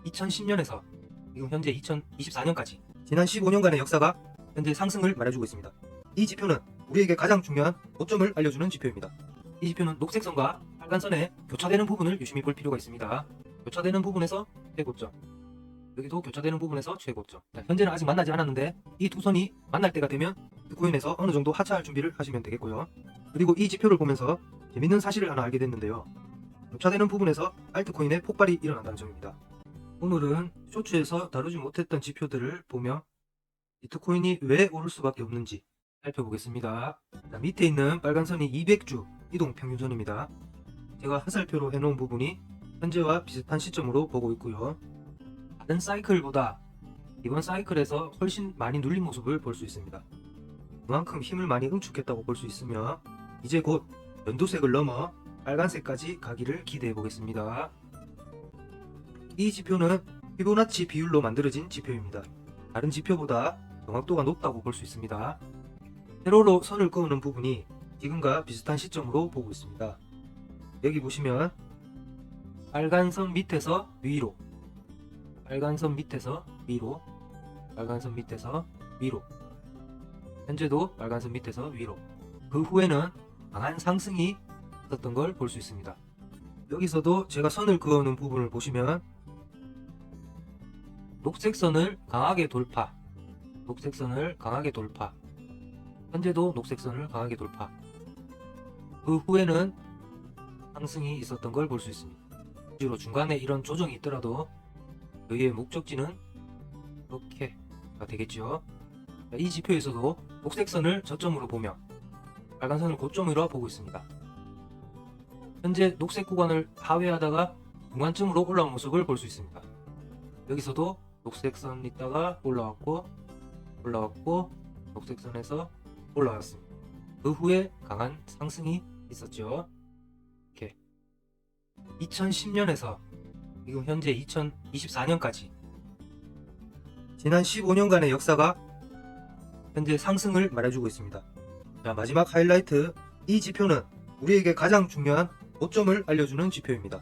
2010년에서 지금 현재 2024년까지 지난 15년간의 역사가 현재 상승을 말해주고 있습니다. 이 지표는 우리에게 가장 중요한 고점을 알려주는 지표입니다. 이 지표는 녹색선과 빨간선의 교차되는 부분을 유심히 볼 필요가 있습니다. 교차되는 부분에서 최고점, 여기도 교차되는 부분에서 최고점. 현재는 아직 만나지 않았는데 이 두 선이 만날 때가 되면 비트코인에서 어느 정도 하차할 준비를 하시면 되겠고요. 그리고 이 지표를 보면서 재밌는 사실을 하나 알게 됐는데요. 교차되는 부분에서 알트코인의 폭발이 일어난다는 점입니다. 오늘은 쇼츠에서 다루지 못했던 지표들을 보며 비트코인이 왜 오를 수밖에 없는지 살펴보겠습니다. 밑에 있는 빨간 선이 200주 이동평균선입니다. 제가 화살표로 해놓은 부분이 현재와 비슷한 시점으로 보고 있고요. 다른 사이클보다 이번 사이클에서 훨씬 많이 눌린 모습을 볼 수 있습니다. 그만큼 힘을 많이 응축했다고 볼 수 있으며 이제 곧 연두색을 넘어 빨간색까지 가기를 기대해 보겠습니다. 이 지표는 피보나치 비율로 만들어진 지표입니다. 다른 지표보다 정확도가 높다고 볼 수 있습니다. 세로로 선을 그으는 부분이 지금과 비슷한 시점으로 보고 있습니다. 여기 보시면 빨간 선 밑에서 위로, 빨간 선 밑에서 위로, 빨간 선 밑에서 위로, 현재도 빨간 선 밑에서 위로. 그 후에는 강한 상승이 있었던 걸 볼 수 있습니다. 여기서도 제가 선을 그어놓은 부분을 보시면 녹색선을 강하게 돌파, 녹색선을 강하게 돌파, 현재도 녹색선을 강하게 돌파. 그 후에는 상승이 있었던 걸 볼 수 있습니다. 실제로 중간에 이런 조정이 있더라도 여기의 목적지는 이렇게가 되겠죠. 이 지표에서도 녹색선을 저점으로 보며 빨간선을 고점으로 보고 있습니다. 현재 녹색 구간을 하회하다가 중간쯤으로 올라온 모습을 볼 수 있습니다. 여기서도 녹색선 있다가 올라왔고 녹색선에서 올라왔습니다. 그 후에 강한 상승이 있었죠. 이렇게 2010년에서 지금 현재 2024년까지 지난 15년간의 역사가 현재 상승을 말해주고 있습니다. 자, 마지막 하이라이트, 이 지표는 우리에게 가장 중요한 고점을 알려주는 지표입니다.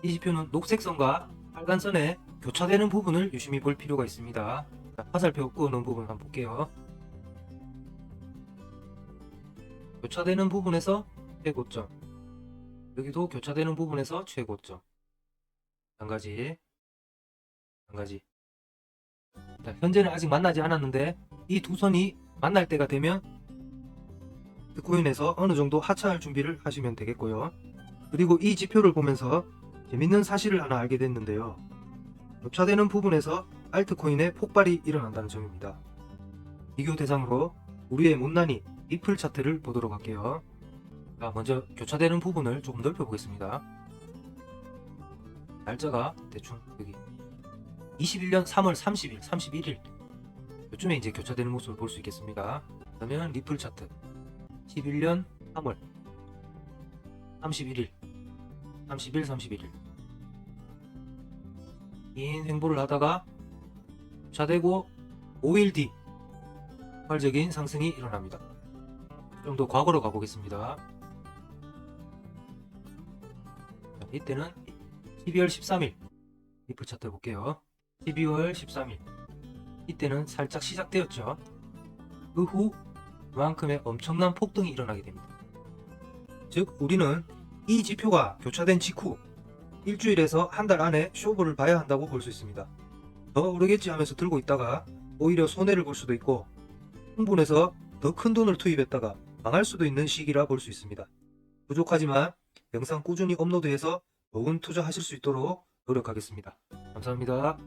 이 지표는 녹색선과 빨간선의 교차되는 부분을 유심히 볼 필요가 있습니다. 자, 화살표 그어놓은 부분 한번 볼게요. 교차되는 부분에서 최고점, 여기도 교차되는 부분에서 최고점. 한 가지. 자, 현재는 아직 만나지 않았는데 이 두 선이 만날 때가 되면 비트코인에서 어느 정도 하차할 준비를 하시면 되겠고요. 그리고 이 지표를 보면서 재밌는 사실을 하나 알게 됐는데요. 교차되는 부분에서 알트코인의 폭발이 일어난다는 점입니다. 비교 대상으로 우리의 못난이 리플 차트를 보도록 할게요. 자, 먼저 교차되는 부분을 조금 넓혀 보겠습니다. 날짜가 대충 여기 21년 3월 30일, 31일 요즘에 이제 교차되는 모습을 볼 수 있겠습니다. 그러면 리플 차트 11년 3월 31일, 31일 긴 횡보를 하다가 교차되고 5일 뒤 폭발적인 상승이 일어납니다. 좀 더 과거로 가보겠습니다. 자, 이때는 12월 13일 리플 차트 볼게요. 12월 13일 이때는 살짝 시작되었죠. 그 후 그만큼의 엄청난 폭등이 일어나게 됩니다. 즉 우리는 이 지표가 교차된 직후 일주일에서 한 달 안에 쇼부를 봐야 한다고 볼 수 있습니다. 더 오르겠지 하면서 들고 있다가 오히려 손해를 볼 수도 있고 흥분해서 더 큰 돈을 투입했다가 망할 수도 있는 시기라 볼 수 있습니다. 부족하지만 영상 꾸준히 업로드해서 좋은 투자하실 수 있도록 노력하겠습니다. 감사합니다.